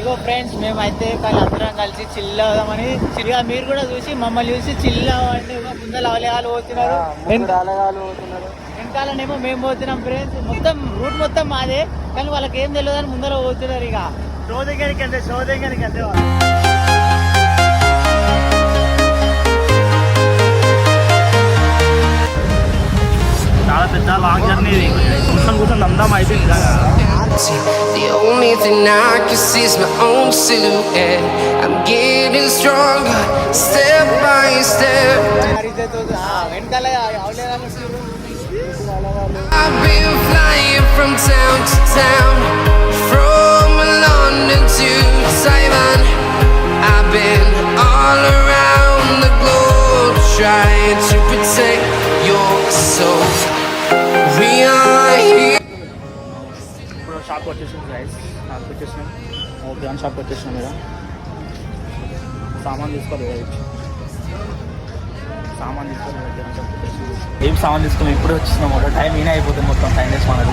ఇగో friends మేమైతే అందరం కలిసి చిల్ అవుదామని చిల్గా మీరు కూడా చూసి మమ్మల్ని చూసి చిల్ అవ్వండి. ముందర అవలేగాలు పోతున్నారు, వెనకాలనేమో మేము పోతున్నాం ఫ్రెండ్స్. మొత్తం రూట్ మొత్తం మాదే, కానీ వాళ్ళకి ఏం తెలియదు అని ముందర పోతున్నారు. ఇక షో దగ్గరికి వెళ్తే చాలా పెద్ద లాంగ్ జర్నీ ఇది. కూర్చొని అందం అయిపోయింది. The only thing I can see is my own silhouette. I'm getting stronger, step by step. I've been flying from town to town, from London to Taiwan. I've been all around the globe trying to protect your soul. We are here. షాప్కి వచ్చేసాం guys, షాప్కి వచ్చేసినాం. Okay షాప్కి వచ్చేసినాం. మీద సామాన్ తీసుకోవాలి, ఏం సామాన్ తీసుకున్నాం. ఇప్పుడు వచ్చేసినాం. టైం ఈయన అయిపోతుంది, మొత్తం టైం వేసి మనది.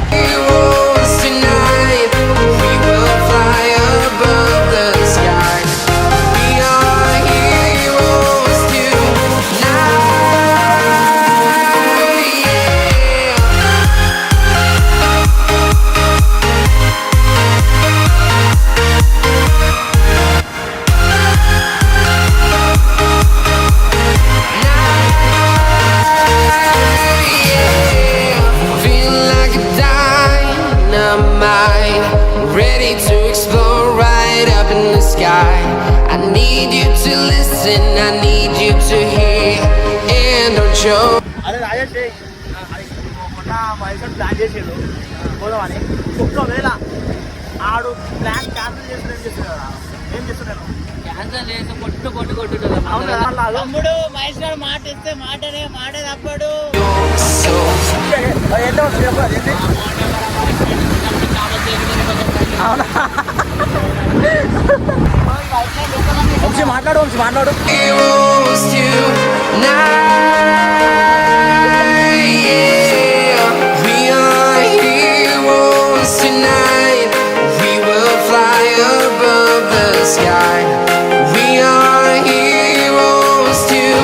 Ready to explore right up in the sky. I need you to listen, I need you to hear, and don't show. అరే రాజేష్ మొన్న మైసూర్ ప్లాన్ చేసాడు పోదామని. ఒక్కవేళ ఆడు ప్లాన్ క్యాన్సిల్ చేస్తున్నాడు. ఏం చేస్తున్నాడు? క్యాన్సిల్ చేస్తే కొట్టు తమ్ముడు మహేష్ గారు మాట ఇస్తే మాట తప్పడు. మాట్లాడు. We are heroes tonight. We will fly above the sky. We are heroes tonight.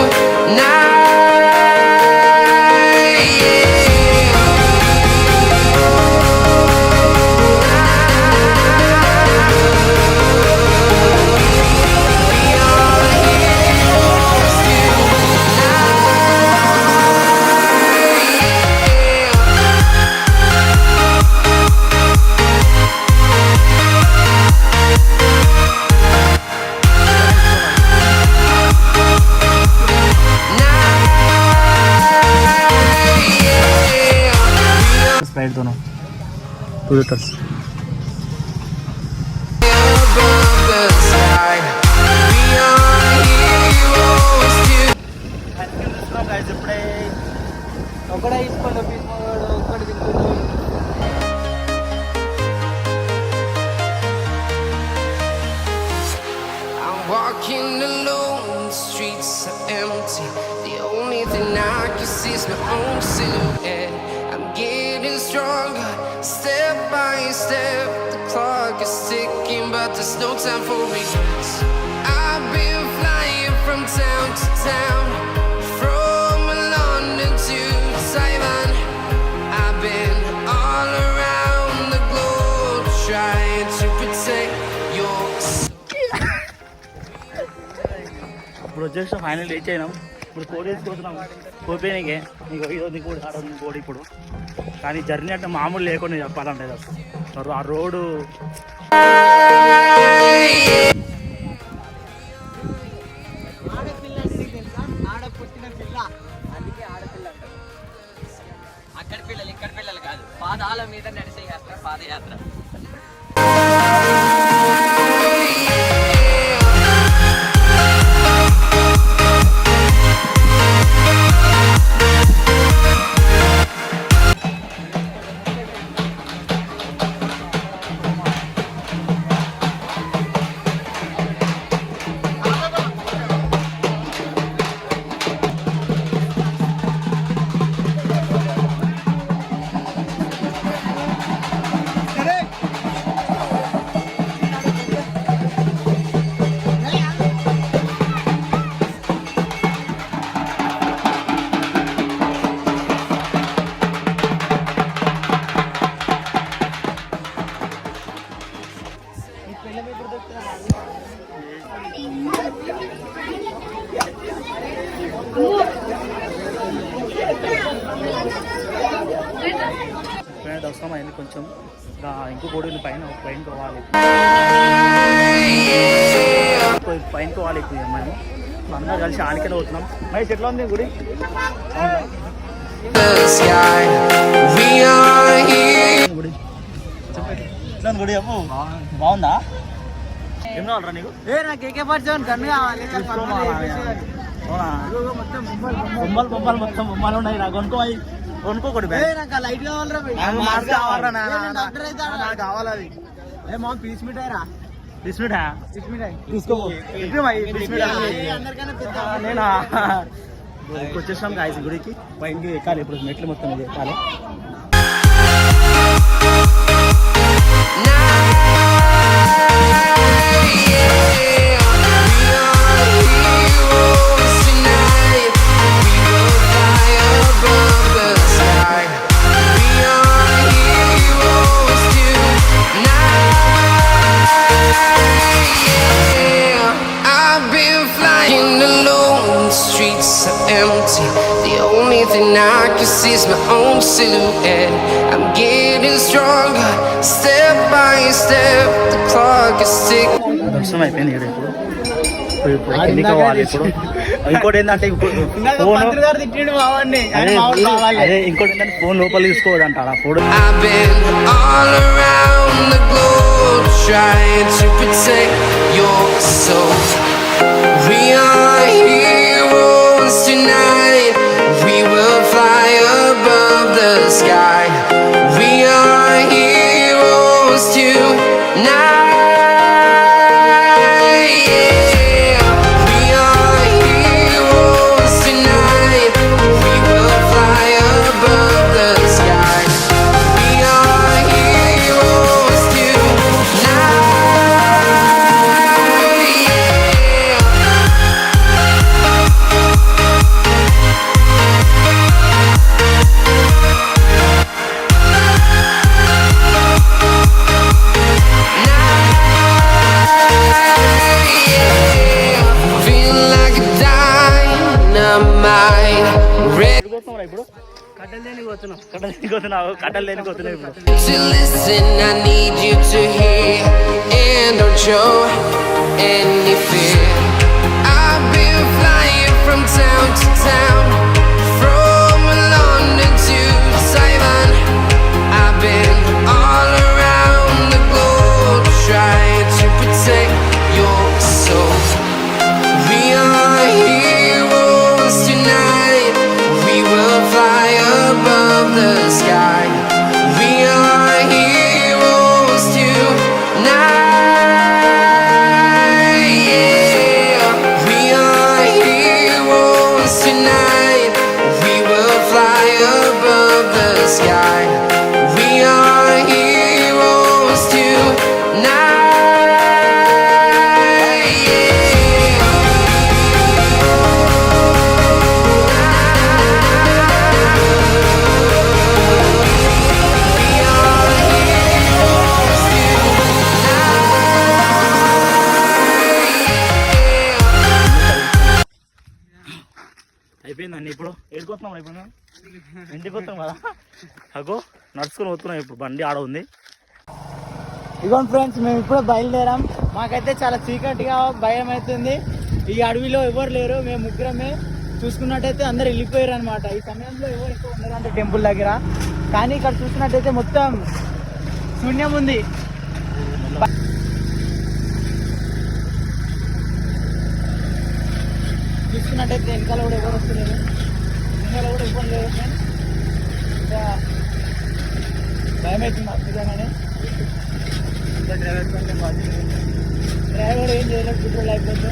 Sprite दोनों 2 लीटर्स. ఇప్పుడే ఒకటే తీసుకోండి. ఒక్కటి తింటుంది. Walking alone, the streets are empty. The only thing I can see is my own silhouette. I'm getting stronger, step by step. The clock is ticking, but there's no time for regrets. I've been flying from town to town, from London to Taiwan. I've been all around the globe trying to protect your soul. ఇప్పుడు వచ్చేసి final reach అయినాం. ఇప్పుడు కోడి వేసుకుంటున్నాం. కోపేనికే నీకు ఈరోజు కోడి ఆడదు కోడి ఇప్పుడు. కానీ జర్నీ అంటే మామూలు లేకుండా చెప్పాలంటే అసలు ఆ రోడ్డు అక్కడ పిల్లలు ఇక్కడ పిల్లలు కాదు, పాదాల మీద నడిచే యాత్ర పాదయాత్ర. దర్శనం అయింది కొంచెం ఇంకో కోడి పైన పైన పోవాలి పైన పోవాలి ఇప్పుడు మేము అందరూ కలిసి ఆనికనే పోతున్నాం మరి ఎట్లా ఉంది గుడి గుడి ఎట్లా ఉంది గుడి అమ్ము బాగుందా ఏం కావాలరా నీకు నాకు ఏకే పరిచయం కన్ను కావాలి బొమ్మలు బొమ్మలు మొత్తం బొమ్మలు ఉన్నాయి నాకు కొనుక్కోకూడదు నాకు లైట్ నాకు కావాలి అది ఏ మా పీస్ మిఠాయి తీసుకుంటా తీసుకో నేనా వచ్చేసాం గాయస్ గుడికి పైకి ఎక్కాలి ఇప్పుడు మెట్లు మొత్తం ఇది ఎక్కాలి Empty. The only thing I can see is my own silhouette. I'm getting stronger, step by step. The clock is ticking. దర్శనం అయిపోయింది ఇక్కడ ఇప్పుడు కిందికి పోవాలి ఇప్పుడు ఇంకోటి ఏంటంటే అదే ఇంకోటి ఏంటంటే ఫోన్ లోపల తీసుకోవద్దంట phone I've been all around the globe trying to protect your soul. We are heroes tonight. We will fly above the sky. We are heroes tonight. Yeah. We are heroes tonight. We will fly above the sky. We are heroes tonight. ఇప్పుడు కట్టెలు దేనికి పోతున్నావు కట్టెలు దేనికి పోతున్నావు ఇప్పుడు To listen, I need you to hear, and don't show any fear. I've been flying from town to town, from London to Taiwan. I've been all around the globe trying to protect your soul. We are heroes tonight. We will fly above the sky. We are heroes tonight. Yeah. We are heroes tonight. We will fly above the sky. We are heroes tonight. Yeah. అయిపోయిందండి ఇప్పుడు ఏడుకొస్తున్నాం ఇప్పుడు మేము ఇంటికి వస్తాం కదా అగో నడుచుకొని పోతున్నాం ఇప్పుడు బండి ఆడ ఉంది ఇగోండి ఫ్రెండ్స్ మేము ఇప్పుడు బయలుదేరాం మాకైతే చాలా చీకటిగా భయం అవుతుంది ఈ అడవిలో ఎవరు లేరు మేము ముగ్గురమే చూసుకున్నట్టయితే అందరు వెళ్ళిపోయారు అనమాట ఈ సమయంలో ఎవరు ఎక్కువ ఉన్నారంటే టెంపుల్ దగ్గర కానీ ఇక్కడ చూసుకున్నట్టయితే మొత్తం శూన్యం ఉంది చూసుకున్నట్టయితే వెనకాల కూడా ఎవరు వస్తలేరు వెనకాల కూడా ఎవరు లేరు ఫ్రెండ్స్ ఇంకా భయం అవుతుంది అద్భుతంగానే డ్రైవర్ ఏం చేయలేదు పెట్రోల్ అయిపోతే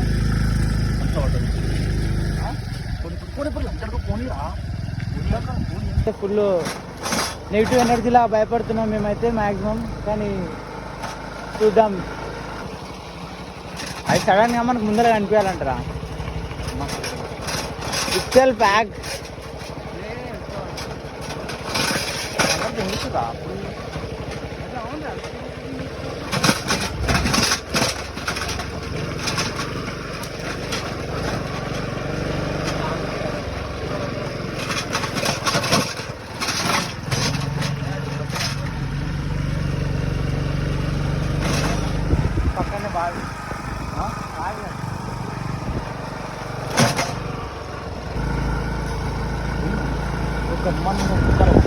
ఫుల్ నెగిటివ్ ఎనర్జీలా భయపడుతున్నాం మేమైతే మ్యాక్సిమం కానీ చూద్దాం అది సడన్గా మనకు ముందర కనిపించాలంటారా పిక్చల్ ప్యాక్ బ్రహ్మాండంగా